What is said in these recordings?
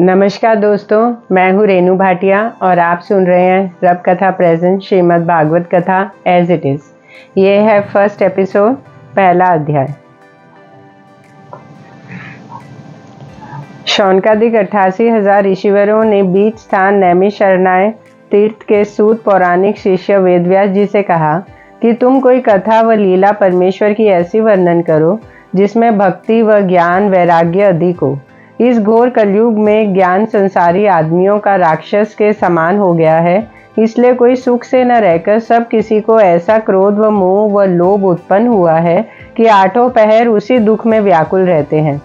नमस्कार दोस्तों, मैं हूँ रेनू भाटिया और आप सुन रहे हैं रब कथा प्रेजेंट श्रीमद् भागवत कथा एज इट इज़। ये है फर्स्ट एपिसोड, पहला अध्याय। शौनकादिक 88,000 ऋषिवरों ने बीच स्थान नैमिषारण्य तीर्थ के सूत पौराणिक शिष्य वेदव्यास जी से कहा कि तुम कोई कथा व लीला परमेश्वर की ऐसी वर्णन करो जिसमें भक्ति व ज्ञान वैराग्य अधिक हो। इस घोर कलयुग में ज्ञान संसारी आदमियों का राक्षस के समान हो गया है, इसलिए कोई सुख से न रहकर सब किसी को ऐसा क्रोध व मोह व लोभ उत्पन्न हुआ है कि आठों पहर उसी दुख में व्याकुल रहते हैं।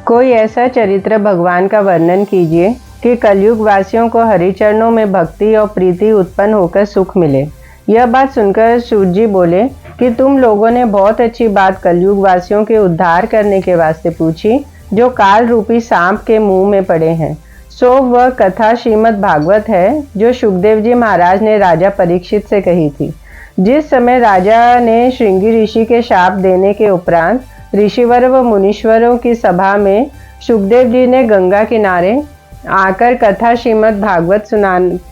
कोई ऐसा चरित्र भगवान का वर्णन कीजिए कि कलयुग वासियों को हरिचरणों में भक्ति और प्रीति उत्पन्न होकर सुख मिले। यह बात सुनकर सूत जी बोले कि तुम लोगों ने बहुत अच्छी बात कलयुग वासियों के उद्धार करने के वास्ते पूछी, जो काल रूपी सांप के मुंह में पड़े हैं। सो वह कथा श्रीमद् भागवत है जो सुखदेव जी महाराज ने राजा परीक्षित से कही थी। जिस समय राजा ने श्रृंगी ऋषि के शाप देने के उपरांत ऋषिवर व मुनीश्वरों की सभा में सुखदेव जी ने गंगा किनारे आकर कथा श्रीमद् भागवत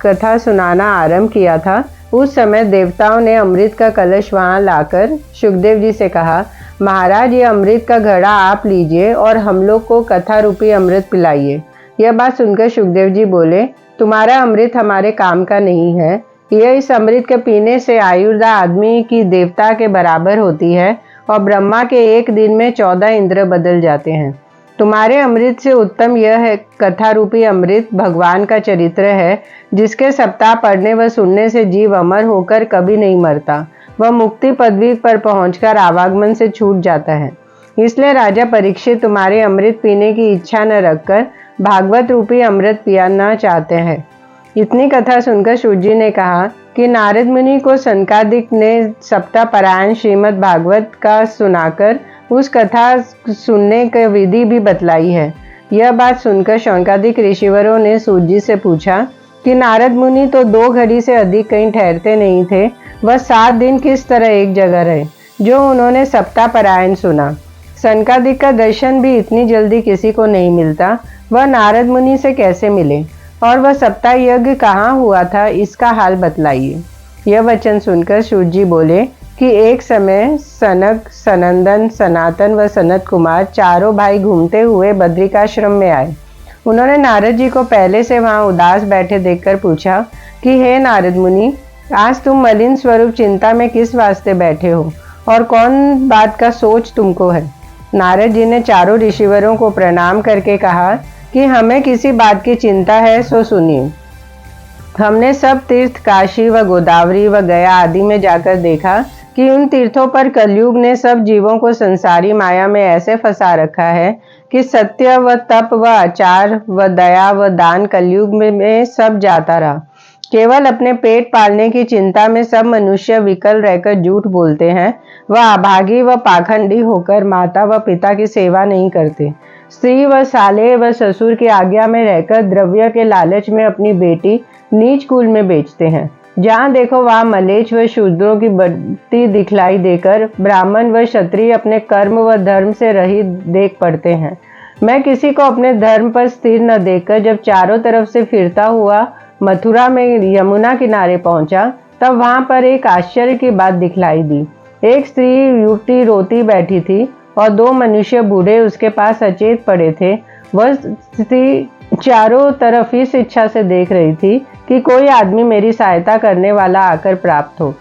कथा सुनाना आरंभ किया था, उस समय देवताओं ने अमृत का कलश वहां लाकर सुखदेव जी से कहा, महाराज ये अमृत का घड़ा आप लीजिए और हम लोग को कथा रूपी अमृत पिलाइए। यह बात सुनकर सुखदेव जी बोले, तुम्हारा अमृत हमारे काम का नहीं है। यह इस अमृत के पीने से आयुर्दा आदमी की देवता के बराबर होती है और ब्रह्मा के एक दिन में 14 इंद्र बदल जाते हैं। तुम्हारे अमृत से उत्तम यह है कथा रूपी अमृत भगवान का चरित्र है, जिसके सप्ताह पढ़ने व सुनने से जीव अमर होकर कभी नहीं मरता, वह मुक्ति पदवी पर पहुंचकर आवागमन से छूट जाता है। इसलिए राजा परीक्षित तुम्हारे अमृत पीने की इच्छा न रखकर भागवत रूपी अमृत पियाना चाहते हैं। इतनी कथा सुनकर सूत जी ने कहा कि नारद मुनि को सनकादिक ने सप्ताह पारायण श्रीमद् भागवत का सुनाकर उस कथा सुनने की विधि भी बतलाई है। यह बात सुनकर शौनकादिक ऋषिवरों ने सूत जी से पूछा कि नारद मुनि तो 2 घड़ी से अधिक कहीं ठहरते नहीं थे, वह 7 दिन किस तरह एक जगह रहे जो उन्होंने सप्ताह पारायण सुना। सनकादिक का दर्शन भी इतनी जल्दी किसी को नहीं मिलता, वह नारद मुनि से कैसे मिले और वह सप्ताह यज्ञ कहाँ हुआ था, इसका हाल बतलाइए। यह वचन सुनकर सूत जी बोले कि एक समय सनक, सनंदन, सनातन व सनत कुमार चारों भाई घूमते हुए बद्रिकाश्रम में आए। उन्होंने नारद जी को पहले से वहां उदास बैठे देखकर पूछा कि हे नारद मुनि, आज तुम मलिन स्वरूप चिंता में किस वास्ते बैठे हो और कौन बात का सोच तुमको है। नारद जी ने चारों ऋषिवरों को प्रणाम करके कहा कि हमें किसी बात की चिंता है, सो सुनिए। हमने सब तीर्थ काशी व गोदावरी व गया आदि में जाकर देखा कि उन तीर्थों पर कलयुग ने सब जीवों को संसारी माया में ऐसे फंसा रखा है कि सत्य व तप व आचार व दया व दान कलयुग में सब जाता रहा। केवल अपने पेट पालने की चिंता में सब मनुष्य विकल रहकर झूठ बोलते हैं, वह अभागी व पाखंडी होकर माता व पिता की सेवा नहीं करते। स्त्री व साले व ससुर की आज्ञा में रहकर द्रव्य के लालच में अपनी बेटी नीच कुल में बेचते हैं। जहाँ देखो वहाँ मलेच्छ व शूद्रों की बढ़ती दिखलाई देकर ब्राह्मण व क्षत्रिय अपने कर्म व धर्म से रहित देख पड़ते हैं। मैं किसी को अपने धर्म पर स्थिर न देखकर जब चारों तरफ से फिरता हुआ मथुरा में यमुना किनारे पहुंचा, तब वहां पर एक आश्चर्य की बात दिखलाई दी। एक स्त्री युवती रोती बैठी थी और 2 मनुष्य बूढ़े उसके पास अचेत पड़े थे। वह स्त्री चारों तरफ इस इच्छा से देख रही थी कि कोई आदमी मेरी सहायता करने वाला आकर प्राप्त हो।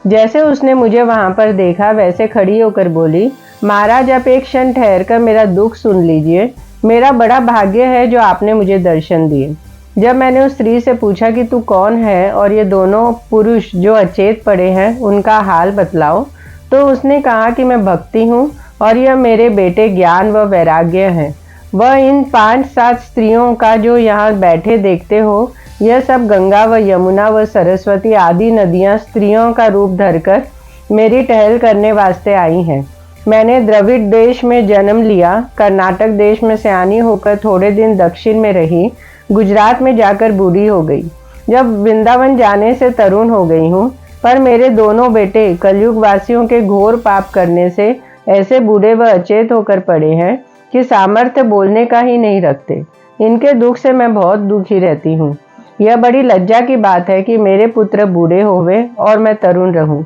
जैसे उसने मुझे वहां पर देखा, वैसे खड़ी होकर बोली, महाराज आप एक क्षण ठहर कर मेरा दुख सुन लीजिए। मेरा बड़ा भाग्य है जो आपने मुझे दर्शन दिए। जब मैंने उस स्त्री से पूछा कि तू कौन है और ये दोनों पुरुष जो अचेत पड़े हैं उनका हाल बतलाओ, तो उसने कहा कि मैं भक्ति हूँ और यह मेरे बेटे ज्ञान व वैराग्य हैं। वह इन 5-7 स्त्रियों का जो यहाँ बैठे देखते हो, यह सब गंगा व यमुना व सरस्वती आदि नदियाँ स्त्रियों का रूप धरकर मेरी टहल करने वास्ते आई हैं। मैंने द्रविड़ देश में जन्म लिया, कर्नाटक देश में सयानी होकर थोड़े दिन दक्षिण में रही, गुजरात में जाकर बूढ़ी हो गई। जब वृंदावन जाने से तरुण हो गई हूँ, पर मेरे दोनों बेटे कलयुग वासियों के घोर पाप करने से ऐसे बूढ़े व अचेत होकर पड़े हैं कि सामर्थ्य बोलने का ही नहीं रखते। इनके दुख से मैं बहुत दुखी रहती हूँ। यह बड़ी लज्जा की बात है कि मेरे पुत्र बूढ़े होवे और मैं तरुण रहूं।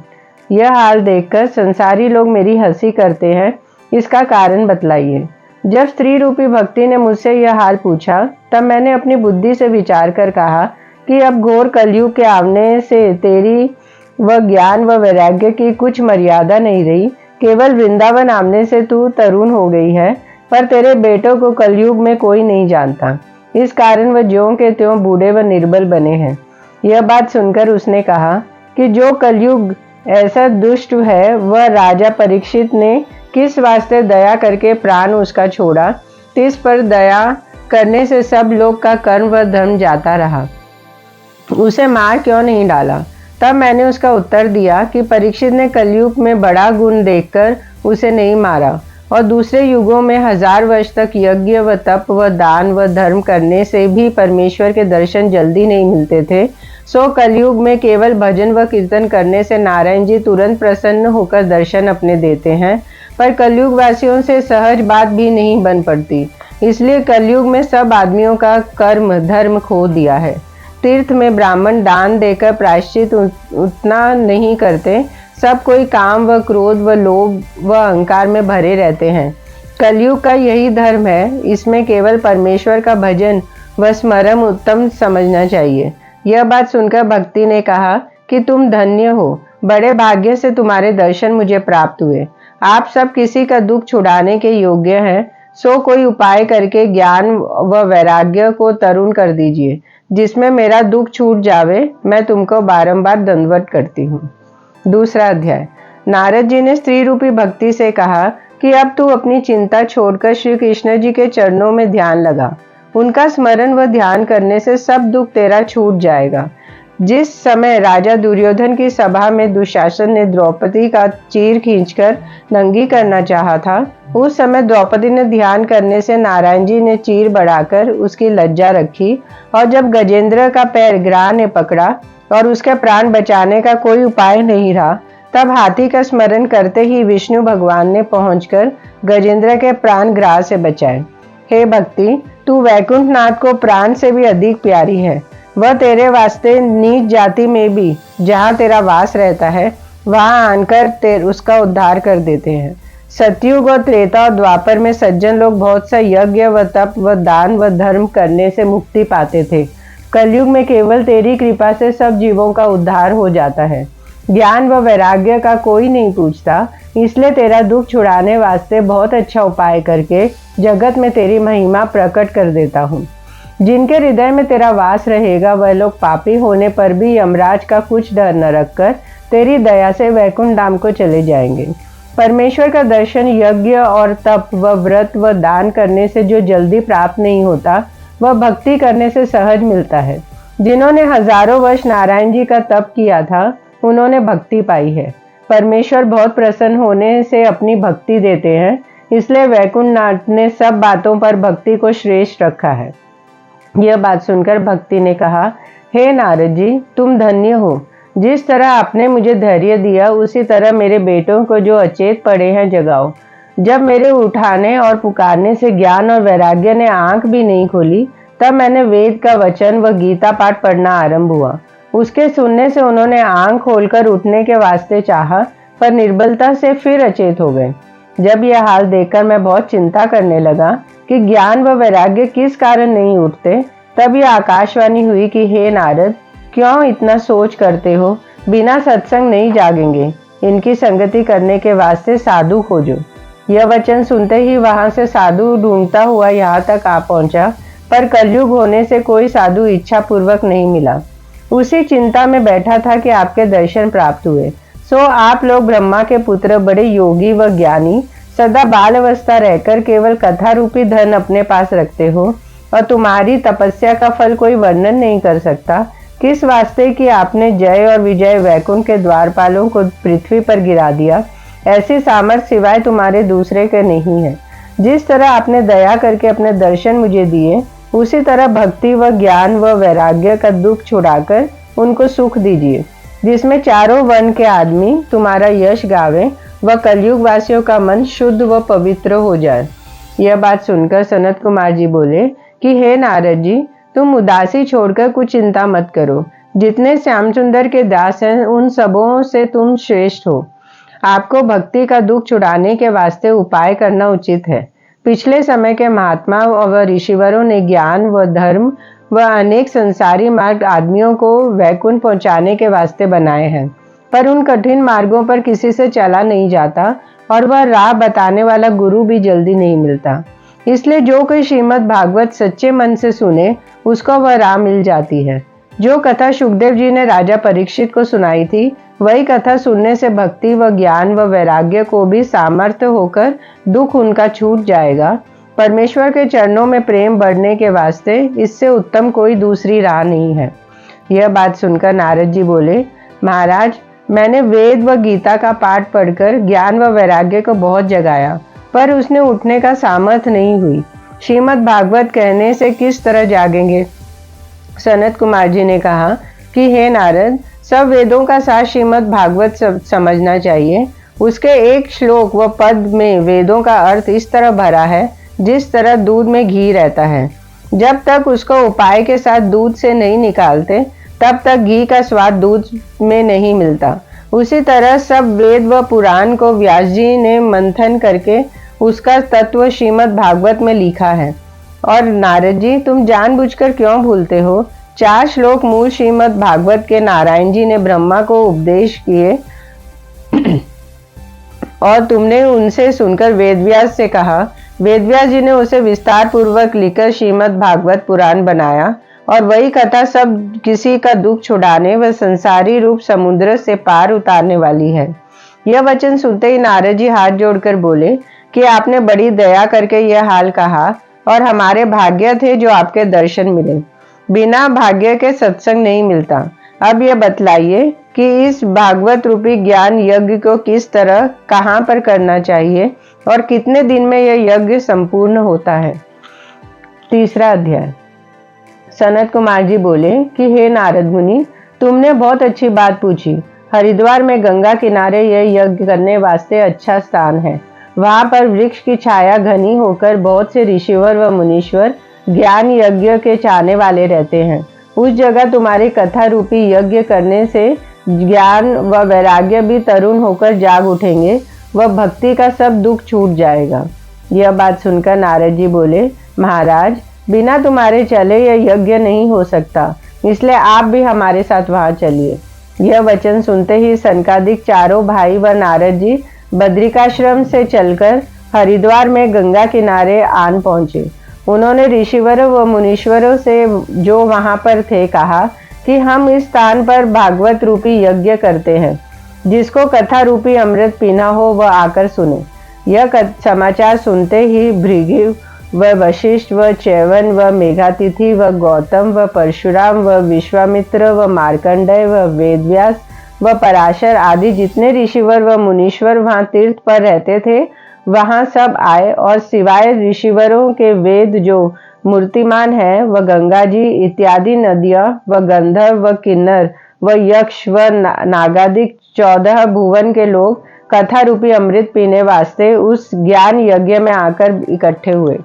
यह हाल देखकर संसारी लोग मेरी हंसी करते हैं, इसका कारण बतलाइए। जब स्त्री रूपी भक्ति ने मुझसे यह हाल पूछा, तब मैंने अपनी बुद्धि से विचार कर कहा कि अब घोर कलयुग के आने से तेरी व ज्ञान व वैराग्य की कुछ मर्यादा नहीं रही। केवल वृंदावन आने से तू तरुण हो गई है, पर तेरे बेटों को कलयुग में कोई नहीं जानता। इस कारण वह ज्यों के त्यों बूढ़े व निर्बल बने हैं। यह बात सुनकर उसने कहा कि जो कलयुग ऐसा दुष्ट है, वह राजा परीक्षित ने किस वास्ते दया करके प्राण उसका छोड़ा, तिस पर दया करने से सब लोग का कर्म व धर्म जाता रहा, उसे मार क्यों नहीं डाला। तब मैंने उसका उत्तर दिया कि परीक्षित ने कलयुग में बड़ा गुण देखकर उसे नहीं मारा, और दूसरे युगों में 1000 वर्ष तक यज्ञ व तप व दान व धर्म करने से भी परमेश्वर के दर्शन जल्दी नहीं मिलते थे। सो कलयुग में केवल भजन व कीर्तन करने से नारायण जी तुरंत प्रसन्न होकर दर्शन अपने देते हैं, पर कलयुग वासियों से सहज बात भी नहीं बन पड़ती। इसलिए कलयुग में सब आदमियों का कर्म धर्म खो दिया है। तीर्थ में ब्राह्मण दान देकर प्रायश्चित उतना नहीं करते। सब कोई काम व क्रोध व लोभ व अहंकार में भरे रहते हैं। कलयुग का यही धर्म है, इसमें केवल परमेश्वर का भजन व स्मरण उत्तम समझना चाहिए। यह बात सुनकर भक्ति ने कहा कि तुम धन्य हो, बड़े भाग्य से तुम्हारे दर्शन मुझे प्राप्त हुए। आप सब किसी का दुख छुड़ाने के योग्य हैं, सो कोई उपाय करके ज्ञान व वैराग्य को तरुण कर दीजिए, जिसमें मेरा दुख छूट जावे। मैं तुमको बारंबार दंडवत करती हूँ। दूसरा अध्याय। नारद जी ने स्त्री रूपी भक्ति से कहा कि अब तू अपनी चिंता छोड़कर श्री कृष्ण जी के चरणों में ध्यान लगा। उनका स्मरण व ध्यान करने से सब दुख तेरा छूट जाएगा। जिस समय राजा दुर्योधन की सभा में दुशासन ने द्रौपदी का चीर खींचकर नंगी करना चाहा था, उस समय द्रौपदी ने ध्यान करने से नारायण जी ने चीर बढ़ाकर उसकी लज्जा रखी, और जब गजेंद्र का पैर ग्राह ने पकड़ा और उसके प्राण बचाने का कोई उपाय नहीं रहा, तब हाथी का स्मरण करते ही विष्णु भगवान ने पहुंचकर गजेंद्र के प्राण ग्राह से बचाए। हे भक्ति, तू वैकुंठ नाथ को प्राण से भी अधिक प्यारी है। वह तेरे वास्ते नीच जाति में भी जहाँ तेरा वास रहता है, वहां आनकर उसका उद्धार कर देते हैं। सतयुग और त्रेता और द्वापर में सज्जन लोग बहुत सा यज्ञ व तप व दान व धर्म करने से मुक्ति पाते थे। कलयुग में केवल तेरी कृपा से सब जीवों का उद्धार हो जाता है। ज्ञान व वैराग्य का कोई नहीं पूछता, इसलिए तेरा दुख छुड़ाने वास्ते बहुत अच्छा उपाय करके जगत में तेरी महिमा प्रकट कर देता हूँ। जिनके हृदय में तेरा वास रहेगा, वह लोग पापी होने पर भी यमराज का कुछ डर न रखकर तेरी दया से वैकुंठ धाम को चले जाएंगे। परमेश्वर का दर्शन यज्ञ और तप व व्रत व दान करने से जो जल्दी प्राप्त नहीं होता, वह भक्ति करने से सहज मिलता है। जिन्होंने हजारों वर्ष नारायण जी का तप किया था, उन्होंने भक्ति पाई है। परमेश्वर बहुत प्रसन्न होने से अपनी भक्ति देते हैं, इसलिए वैकुंठ नाथ ने सब बातों पर भक्ति को श्रेष्ठ रखा है। यह बात सुनकर भक्ति ने कहा, हे नारद जी, तुम धन्य हो। जिस तरह आपने मुझे धैर्य दिया, उसी तरह मेरे बेटों को जो अचेत पड़े हैं जगाओ। जब मेरे उठाने और पुकारने से ज्ञान और वैराग्य ने आंख भी नहीं खोली, तब मैंने वेद का वचन व गीता पाठ पढ़ना आरंभ हुआ। उसके सुनने से उन्होंने आंख खोलकर उठने के वास्ते चाहा, पर निर्बलता से फिर अचेत हो गए। जब यह हाल देखकर मैं बहुत चिंता करने लगा कि ज्ञान व वैराग्य किस कारण नहीं उठते, तब यह आकाशवाणी हुई कि हे नारद, क्यों इतना सोच करते हो? बिना सत्संग नहीं जागेंगे। इनकी संगति करने के वास्ते साधु खोजो। यह वचन सुनते ही वहां से साधु ढूंढता हुआ यहाँ तक आ पहुंचा, पर कलयुग होने से कोई साधु इच्छा पूर्वक नहीं मिला। उसी चिंता में बैठा था कि आपके दर्शन प्राप्त हुए। सो आप लोग ब्रह्मा के पुत्र, बड़े योगी व ज्ञानी, सदा बाल अवस्था रहकर केवल कथा रूपी धन अपने पास रखते हो, और तुम्हारी तपस्या का फल कोई वर्णन नहीं कर सकता। किस वास्ते कि आपने जय और विजय वैकुंठ के द्वारपालों को पृथ्वी पर गिरा दिया। ऐसी सामर्थ्य सिवाय तुम्हारे दूसरे के नहीं है। जिस तरह आपने दया करके अपने दर्शन मुझे दिए, उसी तरह भक्ति व ज्ञान व वैराग्य का दुख छुड़ाकर उनको सुख दीजिए, जिसमें चारों वर्ण के आदमी तुम्हारा यश गावे व कलयुग वासियों का मन शुद्ध व पवित्र हो जाए। यह बात सुनकर सनत कुमार जी बोले कि हे नारद जी, तुम उदासी छोड़कर कुछ चिंता मत करो। जितने श्याम सुंदर के दास हैं उन सबों से तुम श्रेष्ठ हो। आपको भक्ति का दुख छुड़ाने के वास्ते उपाय करना उचित है। पिछले समय के महात्मा व ऋषिवरों ने ज्ञान व धर्म व अनेक संसारी मार्ग आदमियों को वैकुंठ पहुंचाने के वास्ते बनाए हैं, पर उन कठिन मार्गों पर किसी से चला नहीं जाता और वह राह बताने वाला गुरु भी जल्दी नहीं मिलता। इसलिए जो कोई श्रीमद् भागवत सच्चे मन से सुने उसको वह राह मिल जाती है। जो कथा सुखदेव जी ने राजा परीक्षित को सुनाई थी, वही कथा सुनने से भक्ति व ज्ञान व वैराग्य को भी सामर्थ्य होकर दुख उनका छूट जाएगा। परमेश्वर के चरणों में प्रेम बढ़ने के वास्ते इससे उत्तम कोई दूसरी राह नहीं है। यह बात सुनकर नारद जी बोले, महाराज, मैंने वेद व गीता का पाठ पढ़कर ज्ञान व वैराग्य को बहुत जगाया, पर उसने उठने का सामर्थ्य नहीं हुई। श्रीमद् भागवत कहने से किस तरह जागेंगे? सनत कुमार जी ने कहा कि हे नारद, सब वेदों का सार श्रीमद् भागवत समझना चाहिए। उसके एक श्लोक व पद में वेदों का अर्थ इस तरह भरा है जिस तरह दूध में घी रहता है। जब तक उसको उपाय के साथ दूध से नहीं निकालते तब तक घी का स्वाद दूध में नहीं मिलता। उसी तरह सब वेद व पुराण को व्यास जी ने मंथन करके उसका तत्व श्रीमद् भागवत में लिखा है। और नारद जी, तुम जानबूझकर क्यों भूलते हो? 4 श्लोक मूल श्रीमद् भागवत के नारायण जी ने ब्रह्मा को उपदेश किए और तुमने उनसे सुनकर वेदव्यास से कहा। वेदव्यास जी ने उसे विस्तार पूर्वक लिखकर श्रीमद् भागवत पुराण बनाया और वही कथा सब किसी का दुख छुड़ाने व संसारी रूप समुद्र से पार उतारने वाली है। यह वचन सुनते ही नारद जी हाथ जोड़कर बोले कि आपने बड़ी दया करके यह हाल कहा और हमारे भाग्य थे जो आपके दर्शन मिले। बिना भाग्य के सत्संग नहीं मिलता। अब यह बतलाइए कि इस भागवत रूपी ज्ञान यज्ञ को किस तरह, कहाँ पर करना चाहिए और कितने दिन में यह यज्ञ संपूर्ण होता है। 3रा अध्याय। सनत कुमार जी बोले कि हे नारद मुनि, तुमने बहुत अच्छी बात पूछी। हरिद्वार में गंगा किनारे यह यज्ञ करने वास्ते अच्छा स्थान है। वहां पर वृक्ष की छाया घनी होकर बहुत से ऋषिवर व मुनीश्वर ज्ञान यज्ञ के चाहने वाले रहते हैं। उस जगह तुम्हारी कथा रूपी यज्ञ करने से ज्ञान व वैराग्य भी तरुण होकर जाग उठेंगे व भक्ति का सब दुख छूट जाएगा। यह बात सुनकर नारद जी बोले, महाराज, बिना तुम्हारे चले यह यज्ञ नहीं हो सकता, इसलिए आप भी हमारे साथ वहां चलिए। यह वचन सुनते ही सनकादिक चारों भाई व नारद जी बद्रिकाश्रम से चलकर हरिद्वार में गंगा किनारे आन पहुंचे। उन्होंने ऋषिवरों व मुनीश्वरों से जो वहां पर थे कहा कि हम इस स्थान पर भागवत रूपी यज्ञ करते हैं। जिसको कथा रूपी अमृत पीना हो वह आकर सुने। यह समाचार सुनते ही भृगु व वशिष्ठ व च्यवन व मेघातिथि व गौतम व परशुराम व विश्वामित्र व मार्कंडेय व वेदव्यास व पराशर आदि जितने ऋषिवर व मुनीश्वर वहां तीर्थ पर रहते थे वहां सब आए और सिवाय ऋषिवरों के वेद जो मूर्तिमान है व गंगा जी इत्यादि नदियां व गंधर्व व किन्नर व यक्ष व नागादिक 14 भुवन के लोग कथा रूपी अमृत पीने वास्ते उस ज्ञान यज्ञ में आकर इकट्ठे हुए।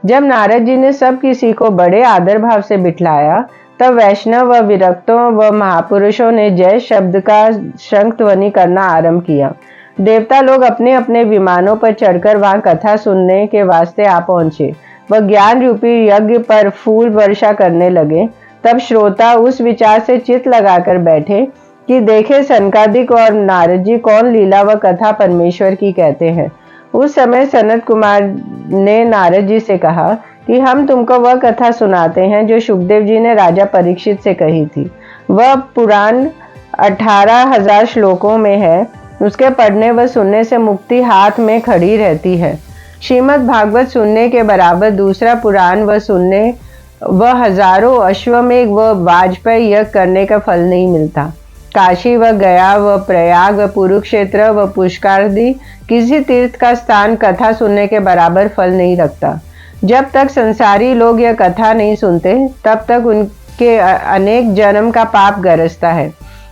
जब नारद जी ने सब किसी को बड़े आदर भाव से बिठलाया तब वैष्णव व विरक्तों व महापुरुषों ने जय शब्द का शंख ध्वनि करना आरंभ किया। देवता लोग अपने अपने विमानों पर चढ़कर वहां कथा सुनने के वास्ते आ पहुंचे व ज्ञान रूपी यज्ञ पर फूल वर्षा करने लगे। तब श्रोता उस विचार से चित्त लगाकर बैठे कि देखे सनकादिक और नारद जी कौन लीला व कथा परमेश्वर की कहते हैं। उस समय सनत कुमार ने नारद जी से कहा कि हम तुमको वह कथा सुनाते हैं जो सुखदेव जी ने राजा परीक्षित से कही थी। वह पुराण 18,000 श्लोकों में है। उसके पढ़ने व सुनने से मुक्ति हाथ में खड़ी रहती है। श्रीमद् भागवत सुनने के बराबर दूसरा पुराण व सुनने व हजारों अश्वमेघ व वाजपेयी यज्ञ करने का फल नहीं मिलता। काशी व गया व प्रयाग व कुरुक्षेत्र व पुष्करादि किसी तीर्थ का स्थान कथा सुनने के बराबर फल नहीं रखता। जब तक संसारी लोग यह कथा नहीं सुनते तब तक उनके अनेक जन्म का पाप गरजता है।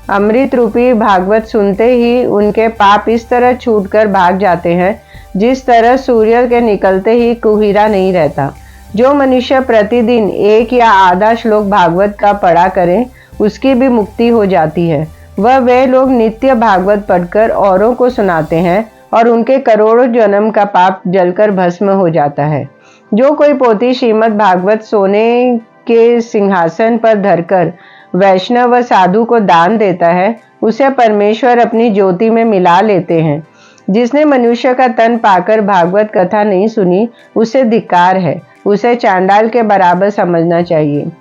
अमृत रूपी भागवत सुनते ही उनके पाप इस तरह छूटकर भाग जाते हैं जिस तरह सूर्य के निकलते ही कुहिरा नहीं रहता। जो मनुष्य प्रतिदिन एक या आधा श्लोक भागवत का पढ़ा करें उसकी भी मुक्ति हो जाती है। वे लोग नित्य भागवत पढ़कर औरों को सुनाते हैं और उनके करोड़ों जन्म का पाप जलकर भस्म हो जाता है। जो कोई पोथी श्रीमद् भागवत सोने के सिंहासन पर धरकर वैष्णव व साधु को दान देता है उसे परमेश्वर अपनी ज्योति में मिला लेते हैं। जिसने मनुष्य का तन पाकर भागवत कथा नहीं सुनी उसे धिक्कार है, उसे चांडाल के बराबर समझना चाहिए।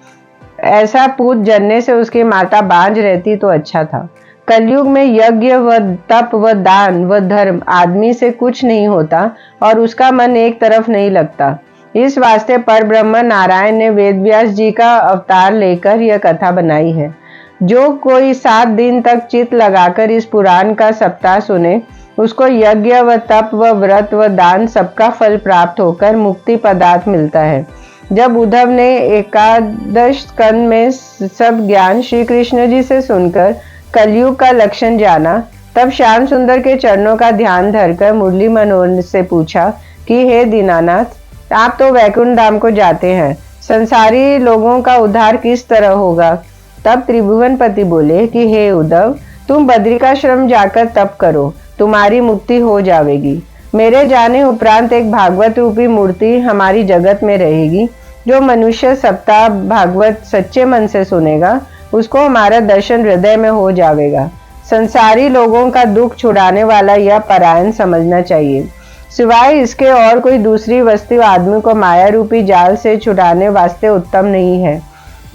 ऐसा पूत जन्ने से उसकी माता बांझ रहती तो अच्छा था। कलयुग में यज्ञ व तप व दान व धर्म आदमी से कुछ नहीं होता और उसका मन एक तरफ नहीं लगता। इस वास्ते परब्रह्म नारायण ने वेदव्यास जी का अवतार लेकर यह कथा बनाई है। जो कोई 7 दिन तक चित्त लगाकर इस पुराण का सप्ताह सुने उसको यज्ञ व तप व व्रत व दान सबका फल प्राप्त होकर मुक्ति पदार्थ मिलता है। जब उद्धव ने एकादश स्कंद में सब ज्ञान श्री कृष्ण जी से सुनकर कलयुग का लक्षण जाना, तब श्याम सुंदर के चरणों का ध्यान धरकर मुरली मनोहर से पूछा कि हे दीनानाथ, आप तो वैकुंठ धाम को जाते हैं, संसारी लोगों का उद्धार किस तरह होगा? तब त्रिभुवनपति बोले कि हे उद्धव, तुम बद्रिकाश्रम जाकर तप करो, तुम्हारी मुक्ति हो जाएगी। मेरे जाने उपरांत एक भागवत रूपी मूर्ति हमारी जगत में रहेगी। जो मनुष्य सप्ताह भागवत सच्चे मन से सुनेगा उसको हमारा दर्शन हृदय में हो जाएगा। संसारी लोगों का दुख छुड़ाने वाला यह परायण समझना चाहिए। सिवाय इसके और कोई दूसरी वस्तु आदमी को माया रूपी जाल से छुड़ाने वास्ते उत्तम नहीं है।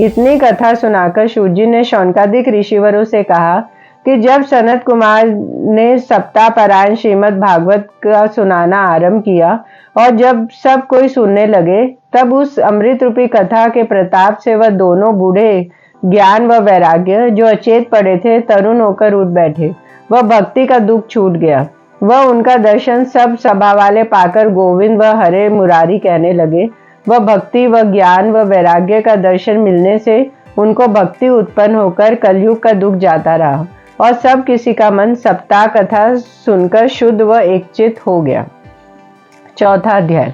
इतनी कथा सुनाकर सूर्य ने शौनकादिक ऋषिवरों से कहा कि जब सनत कुमार ने सप्ताह परायण श्रीमद् भागवत का सुनाना आरंभ किया और जब सब कोई सुनने लगे, तब उस अमृत रूपी कथा के प्रताप से वह दोनों बूढ़े ज्ञान व वैराग्य जो अचेत पड़े थे तरुण होकर उठ बैठे। वह भक्ति का दुख छूट गया। वह उनका दर्शन सब सभा वाले पाकर गोविंद व हरे मुरारी कहने लगे। वह भक्ति व ज्ञान व वैराग्य का दर्शन मिलने से उनको भक्ति उत्पन्न होकर कलयुग का दुख जाता रहा और सब किसी का मन सप्ताह कथा सुनकर शुद्ध व एकचित हो गया। चौथा अध्याय।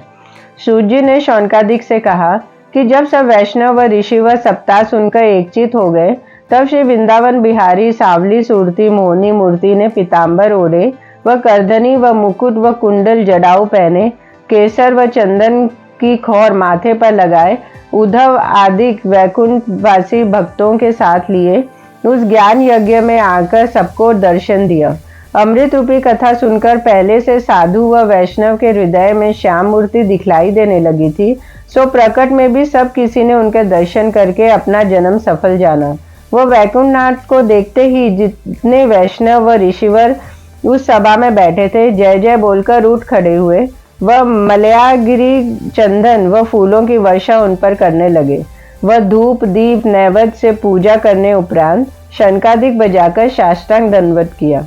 सूर्य ने शौनकादिक से कहा कि जब सब वैष्णव व ऋषि व सप्ताह सुनकर एकचित हो गए, तब श्री वृंदावन बिहारी सावली सूरती मोहनी मूर्ति ने पीताम्बर ओढ़े व करधनी व मुकुट व कुंडल जड़ाऊ पहने, केसर व चंदन की खौर माथे पर लगाए, उद्धव आदि वैकुंठवासी भक्तों के साथ लिए उस ज्ञान यज्ञ में आकर सबको दर्शन दिया। अमृत रूपी कथा सुनकर पहले से साधु व वैष्णव के हृदय में श्याम मूर्ति दिखलाई देने लगी थी, सो प्रकट में भी सब किसी ने उनके दर्शन करके अपना जन्म सफल जाना। वह वैकुंठनाथ को देखते ही जितने वैष्णव व ऋषिवर उस सभा में बैठे थे जय जय बोलकर उठ खड़े हुए। वह मलयागिरी चंदन व फूलों की वर्षा उन पर करने लगे। वह धूप दीप नैवेद्य से पूजा करने उपरांत शंखादिक बजाकर साष्टांग दंडवत किया।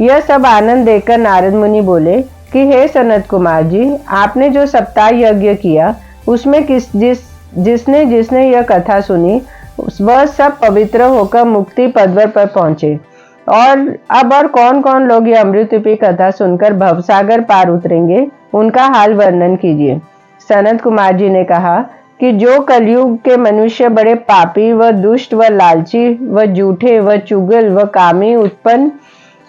यह सब आनंद देखकर नारद मुनि बोले कि हे सनत कुमार जी, आपने जो सप्ताह यज्ञ किया उसमें जिसने यह कथा सुनी वह सब पवित्र होकर मुक्ति पदवर पर पहुंचे। और कौन कौन लोग यह अमृत रूपी कथा सुनकर भवसागर पार उतरेंगे, उनका हाल वर्णन कीजिए। सनत कुमार जी ने कहा कि जो कलयुग के मनुष्य बड़े पापी व दुष्ट व लालची व झूठे व चुगल व कामी उत्पन्न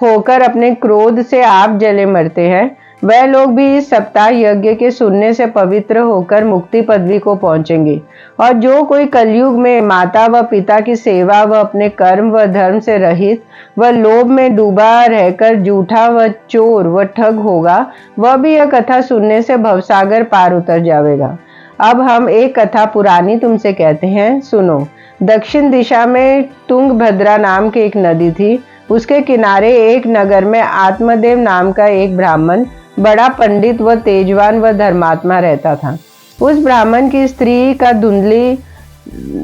होकर अपने क्रोध से आप जले मरते हैं, वह लोग भी इस सप्ताह यज्ञ के सुनने से पवित्र होकर मुक्ति पदवी को पहुंचेंगे। और जो कोई कलयुग में माता व पिता की सेवा व अपने कर्म व धर्म से रहित व लोभ में डूबा रहकर झूठा व चोर व ठग होगा, वह भी यह कथा सुनने से भवसागर पार उतर जाएगा। अब हम एक कथा पुरानी तुमसे कहते हैं, सुनो। दक्षिण दिशा में तुंगभद्रा नाम की एक नदी थी। उसके किनारे एक नगर में आत्मदेव नाम का एक ब्राह्मण बड़ा पंडित व तेजवान व धर्मात्मा रहता था। उस ब्राह्मण की स्त्री का धुंधली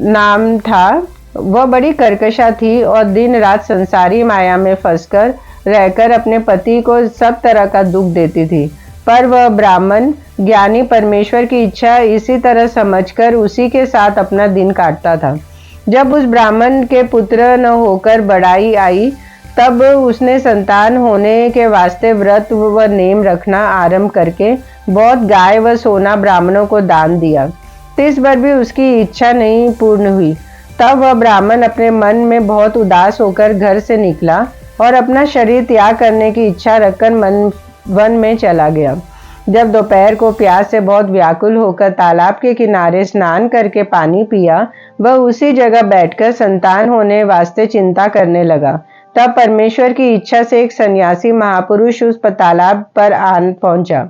नाम था। वह बड़ी कर्कशा थी और दिन रात संसारी माया में फंसकर रहकर अपने पति को सब तरह का दुख देती थी। पर वह ब्राह्मण ज्ञानी परमेश्वर की इच्छा इसी तरह समझकर उसी के साथ अपना दिन काटता था। जब उस ब्राह्मण के पुत्र न होकर बड़ाई आई, तब उसने संतान होने के वास्ते व्रत व नेम रखना आरंभ करके बहुत गाय व सोना ब्राह्मणों को दान दिया। इस बार भी उसकी इच्छा नहीं पूर्ण हुई। तब वह ब्राह्मण अपने मन में बहुत उदास होकर घर से निकला और अपना शरीर त्याग करने की इच्छा रखकर वन में चला गया। जब दोपहर को प्यास से बहुत व्याकुल होकर तालाब के किनारे स्नान करके पानी पिया, वह उसी जगह बैठकर संतान होने वास्ते चिंता करने लगा। तब परमेश्वर की इच्छा से एक सन्यासी महापुरुष उस तालाब पर आन पहुंचा।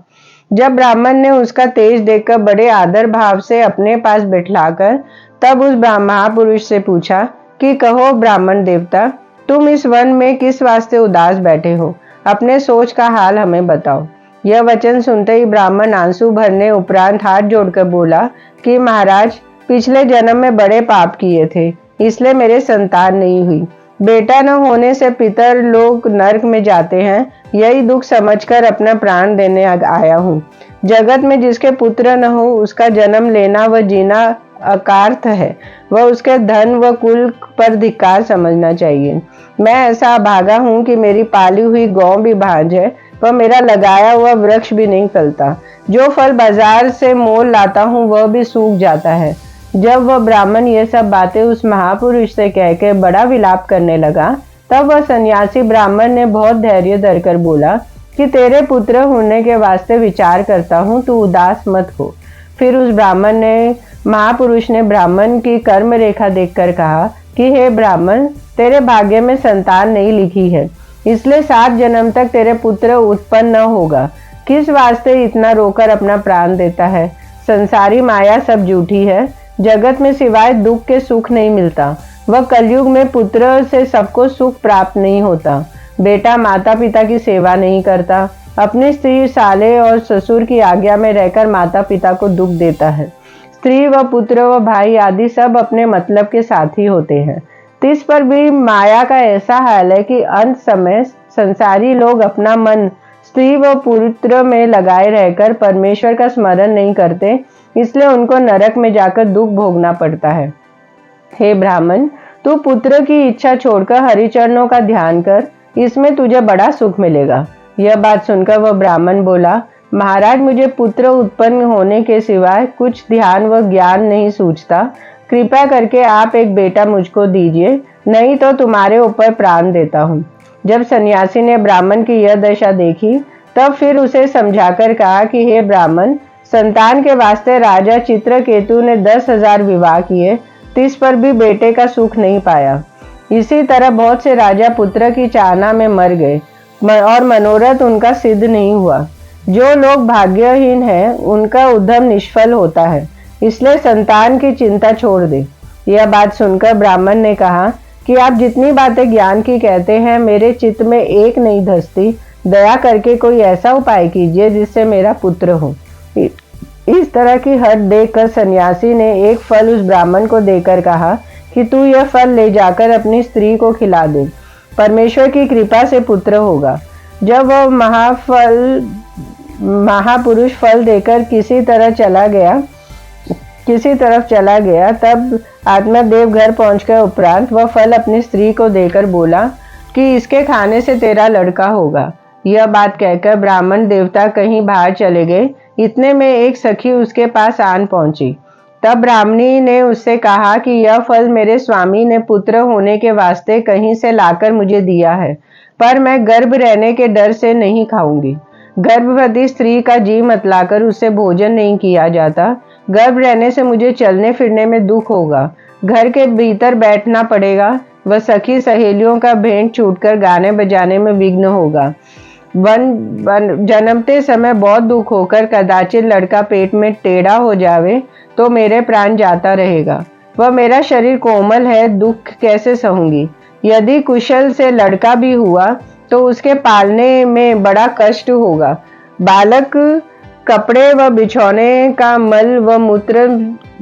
जब ब्राह्मण ने उसका तेज देखकर बड़े आदर भाव से अपने पास बिठलाकर तब उस महापुरुष से पूछा कि कहो ब्राह्मण देवता, तुम इस वन में किस वास्ते उदास बैठे हो? अपने सोच का हाल हमें बताओ। यह वचन सुनते ही ब्राह्मण आंसू भरने उपरांत हाथ जोड़कर बोला कि महाराज, पिछले जन्म में बड़े पाप किए थे, इसलिए मेरे संतान नहीं हुई। बेटा न होने से पितर लोग नरक में जाते हैं, यही दुख समझकर अपना प्राण देने आया हूँ। जगत में जिसके पुत्र न हो उसका जन्म लेना व जीना अकार्थ है, वह उसके धन व कुल पर धिक्कार समझना चाहिए। मैं ऐसा अभागा हूँ कि मेरी पाली हुई गौ भी भांज है, वह मेरा लगाया हुआ वृक्ष भी नहीं फलता। जो फल बाजार से मोल लाता हूँ वह भी सूख जाता है। जब वह ब्राह्मण ये सब बातें उस महापुरुष से कह के बड़ा विलाप करने लगा, तब वह सन्यासी ब्राह्मण ने बहुत धैर्य धरकर बोला कि तेरे पुत्र होने के वास्ते विचार करता हूँ, तू उदास मत हो। फिर उस महापुरुष ने ब्राह्मण की कर्म रेखा देखकर कहा कि हे ब्राह्मण, तेरे भाग्य में संतान नहीं लिखी है, इसलिए 7 जन्म तक तेरे पुत्र उत्पन्न न होगा। किस वास्ते इतना रोकर अपना प्राण देता है? संसारी माया सब झूठी है। जगत में सिवाय दुख के सुख नहीं मिलता। वह कलयुग में पुत्र से सबको सुख प्राप्त नहीं होता। बेटा माता पिता की सेवा नहीं करता, अपनी स्त्री साले और ससुर की आज्ञा में रहकर माता पिता को दुख देता है। स्त्री व पुत्र व भाई आदि सब अपने मतलब के साथी होते हैं। इस पर भी माया का ऐसा हाल है कि अंत समय संसारी लोग अपना मन स्त्री व पुत्र में लगाए रहकर परमेश्वर का स्मरण नहीं करते, इसलिए उनको नरक में जाकर दुख भोगना पड़ता है। हे ब्राह्मण, तू पुत्र की इच्छा छोड़कर हरिचरणों का ध्यान कर, इसमें तुझे बड़ा सुख मिलेगा। यह बात सुनकर वह ब्राह्मण बोला, महाराज, मुझे पुत्र उत्पन्न होने के सिवाय कुछ ध्यान व ज्ञान नहीं सूझता। कृपया करके आप एक बेटा मुझको दीजिए, नहीं तो तुम्हारे ऊपर प्राण देता हूँ। जब सन्यासी ने ब्राह्मण की यह दशा देखी, तब फिर उसे समझाकर कहा कि हे ब्राह्मण, संतान के वास्ते राजा चित्रकेतु ने 10,000 विवाह किए, इस पर भी बेटे का सुख नहीं पाया। इसी तरह बहुत से राजा पुत्र की चाहना में मर गए और मनोरथ उनका सिद्ध नहीं हुआ। जो लोग भाग्यहीन हैं, उनका उद्यम निष्फल होता है, इसलिए संतान की चिंता छोड़ दे। यह बात सुनकर ब्राह्मण ने कहा कि आप जितनी बातें ज्ञान की कहते हैं, मेरे चित्त में एक नहीं धसती। दया करके कोई ऐसा उपाय कीजिए जिससे मेरा पुत्र हो। इस तरह की हट देखकर सन्यासी ने एक फल उस ब्राह्मण को देकर कहा कि तू यह फल ले जाकर अपनी स्त्री को खिला दे, परमेश्वर की कृपा से पुत्र होगा। जब वह महापुरुष फल देकर किसी तरफ चला गया, तब आत्मदेव घर पहुंचकर उपरांत वह फल अपनी स्त्री को देकर बोला कि इसके खाने से तेरा लड़का होगा। यह बात कहकर ब्राह्मण देवता कहीं बाहर चले गए। इतने में एक सखी उसके पास आन पहुंची। तब ब्राह्मणी ने उससे कहा कि यह फल मेरे स्वामी ने पुत्र होने के वास्ते कहीं से लाकर मुझे दिया है, पर मैं गर्भ रहने के डर से नहीं खाऊंगी। गर्भवती स्त्री का जी मतलाकर उससे भोजन नहीं किया जाता। गर्भ रहने से मुझे चलने फिरने में दुख होगा, घर के भीतर बैठना पड़ेगा, वह सखी सहेलियों का भेंट छूटकर गाने बजाने में विघ्न होगा। जन्मते समय बहुत दुख होकर कदाचित लड़का पेट में टेढ़ा हो जावे तो मेरे प्राण जाता रहेगा। वह मेरा शरीर कोमल है, दुख कैसे सहूंगी। यदि कुशल से लड़का भी हुआ तो उसके पालने में बड़ा कष्ट होगा। बालक कपड़े व बिछौने का मल व मूत्र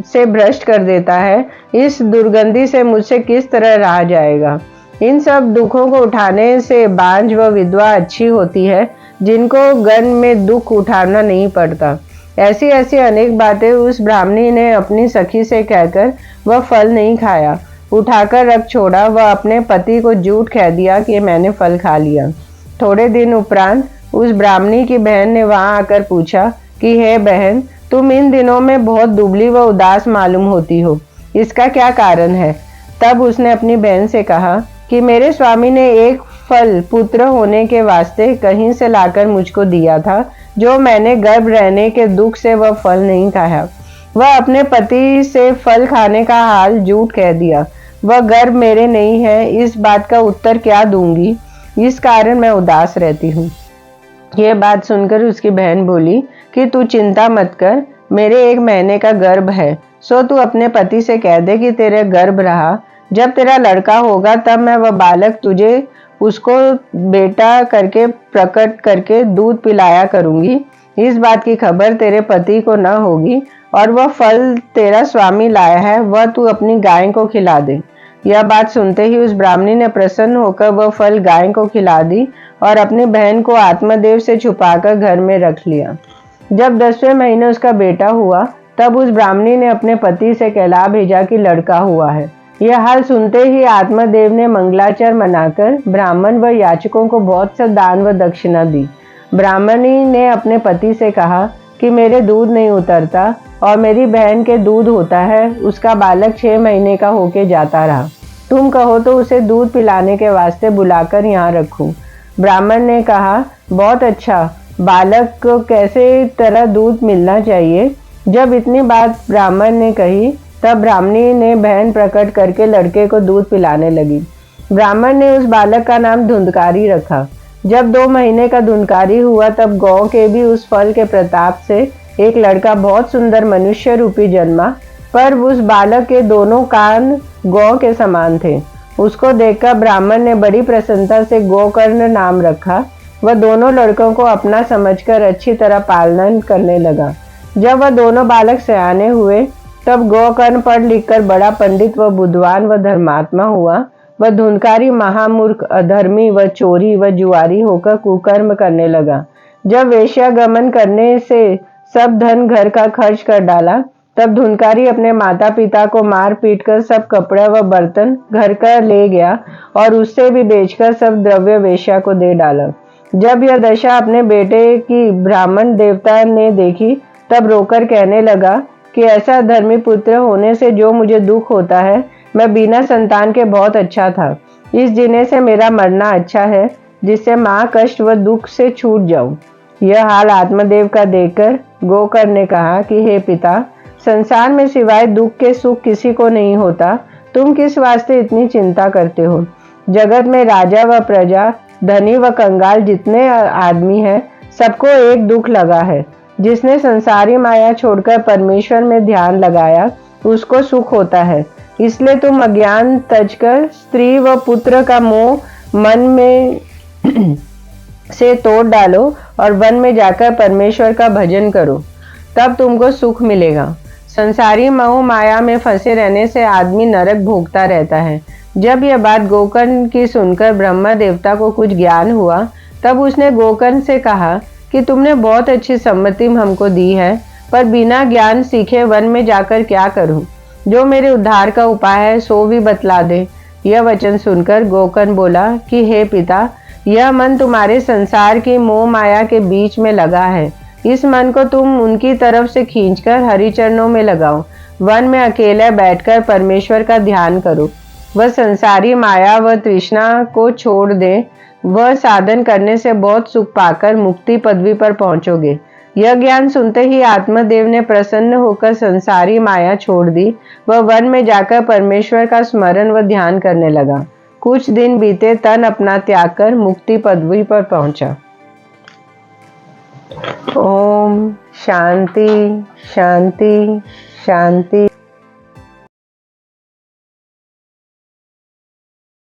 से भ्रष्ट कर देता है। इस दुर्गंधी से मुझसे किस तरह रहा जाएगा। इन सब दुखों को उठाने से बांझ व विधवा अच्छी होती है, जिनको गन में दुख उठाना नहीं पड़ता। ऐसी ऐसी अनेक बातें उस ब्राह्मणी ने अपनी सखी से कहकर वह फल नहीं खाया, उठाकर रख छोड़ा। वह अपने पति को झूठ कह दिया कि मैंने फल खा लिया। थोड़े दिन उपरांत उस ब्राह्मणी की बहन ने वहां आकर पूछा कि हे बहन, तुम इन दिनों में बहुत दुबली व उदास मालूम होती हो, इसका क्या कारण है? तब उसने अपनी बहन से कहा कि मेरे स्वामी ने एक फल पुत्र होने के वास्ते कहीं से लाकर मुझको दिया था, जो मैंने गर्भ रहने के दुख से वह फल नहीं खाया। वह अपने पति से फल खाने का हाल झूठ कह दिया। वह गर्भ मेरे नहीं है, इस बात का उत्तर क्या दूंगी? इस कारण मैं उदास रहती हूँ। यह बात सुनकर उसकी बहन बोली कि तू चिंता मत कर, मेरे 1 महीने का गर्भ है, सो तू अपने पति से कह दे कि तेरे गर्भ रहा। जब तेरा लड़का होगा तब मैं वह बालक तुझे उसको बेटा करके प्रकट करके दूध पिलाया करूंगी। इस बात की खबर तेरे पति को न होगी, और वह फल तेरा स्वामी लाया है वह तू अपनी गाय को खिला दे। यह बात सुनते ही उस ब्राह्मणी ने प्रसन्न होकर वह फल गाय को खिला दी और अपनी बहन को आत्मदेव से छुपाकर घर में रख लिया। जब 10वें महीने उसका बेटा हुआ तब उस ब्राह्मणी ने अपने पति से कहला भेजा कि लड़का हुआ है। यह हाल सुनते ही आत्मदेव ने मंगलाचरण मनाकर ब्राह्मण व याचकों को बहुत सा दान व दक्षिणा दी। ब्राह्मणी ने अपने पति से कहा कि मेरे दूध नहीं उतरता और मेरी बहन के दूध होता है, उसका बालक 6 महीने का होके जाता रहा। तुम कहो तो उसे दूध पिलाने के वास्ते बुलाकर यहाँ रखूं। ब्राह्मण ने कहा, बहुत अच्छा, बालक को कैसे तरह दूध मिलना चाहिए। जब इतनी बात ब्राह्मण ने कही तब ब्राह्मणी ने बहन प्रकट करके लड़के को दूध पिलाने लगी। ब्राह्मण ने उस बालक का नाम धुंधकारी रखा। जब 2 महीने का धुंधकारी हुआ तब गौ के भी उस फल के प्रताप से एक लड़का बहुत सुंदर मनुष्य रूपी जन्मा, पर उस बालक के दोनों कान गौ के समान थे। उसको देखकर ब्राह्मण ने बड़ी प्रसन्नता से गोकर्ण नाम रखा। वह दोनों लड़कों को अपना समझकर अच्छी तरह पालन करने लगा। जब वह दोनों बालक सयाने हुए तब गोकर्ण पढ़ लिखकर बड़ा पंडित व बुद्धिमान व धर्मात्मा हुआ। वह धुंधकारी महामूर्ख, अधर्मी व चोरी व जुआरी होकर कुकर्म करने लगा। जब वेश्यागमन करने से सब धन घर का खर्च कर डाला तब धुंधकारी अपने माता पिता को मार पीट कर सब कपड़ा व बर्तन घर का ले गया और उससे भी बेचकर सब द्रव्य वेश्या को दे डाला। जब यह दशा अपने बेटे की ब्राह्मण देवता ने देखी तब रोकर कहने लगा कि ऐसा धर्मी पुत्र होने से जो मुझे दुख होता है, मैं बिना संतान के बहुत अच्छा था। इस जीने से मेरा मरना अच्छा है, जिससे मां कष्ट व दुख से छूट जाऊं। यह हाल आत्मदेव का देखकर गोकर्ण ने कहा कि हे पिता, संसार में सिवाय दुख के सुख किसी को नहीं होता। तुम किस वास्ते इतनी चिंता करते हो? जगत में राजा व प्रजा, धनी व कंगाल जितने आदमी हैं, सबको एक दुख लगा है। जिसने संसारी माया छोड़कर परमेश्वर में ध्यान लगाया उसको सुख होता है। इसलिए तुम अज्ञान तजकर स्त्री व पुत्र का मोह मन में से तोड़ डालो और वन में जाकर परमेश्वर का भजन करो, तब तुमको सुख मिलेगा। संसारी मोह माया में फंसे रहने से आदमी नरक भोगता रहता है। जब यह बात गोकर्ण की सुनकर ब्रह्मा देवता को कुछ ज्ञान हुआ तब उसने गोकर्ण से कहा कि तुमने बहुत अच्छी सम्मति हमको दी है, पर बिना ज्ञान सीखे वन में जाकर क्या करूं? जो मेरे उद्धार का उपाय है सो भी बतला दे। यह वचन सुनकर गोकर्ण बोला कि हे पिता, यह मन तुम्हारे संसार की मोह माया के बीच में लगा है। इस मन को तुम उनकी तरफ से खींचकर हरिचरणों में लगाओ। वन में अकेले बैठकर परमेश्वर का ध्यान करो। वह संसारी माया व तृष्णा को छोड़ दे। वह साधन करने से बहुत सुख पाकर मुक्ति पदवी पर पहुंचोगे। यह ज्ञान सुनते ही आत्मदेव ने प्रसन्न होकर संसारी माया छोड़ दी। वह वन में जाकर परमेश्वर का स्मरण व ध्यान करने लगा। कुछ दिन बीते, तन अपना त्याग कर मुक्ति पदवी पर पहुंचा। ओम शांति शांति शांति।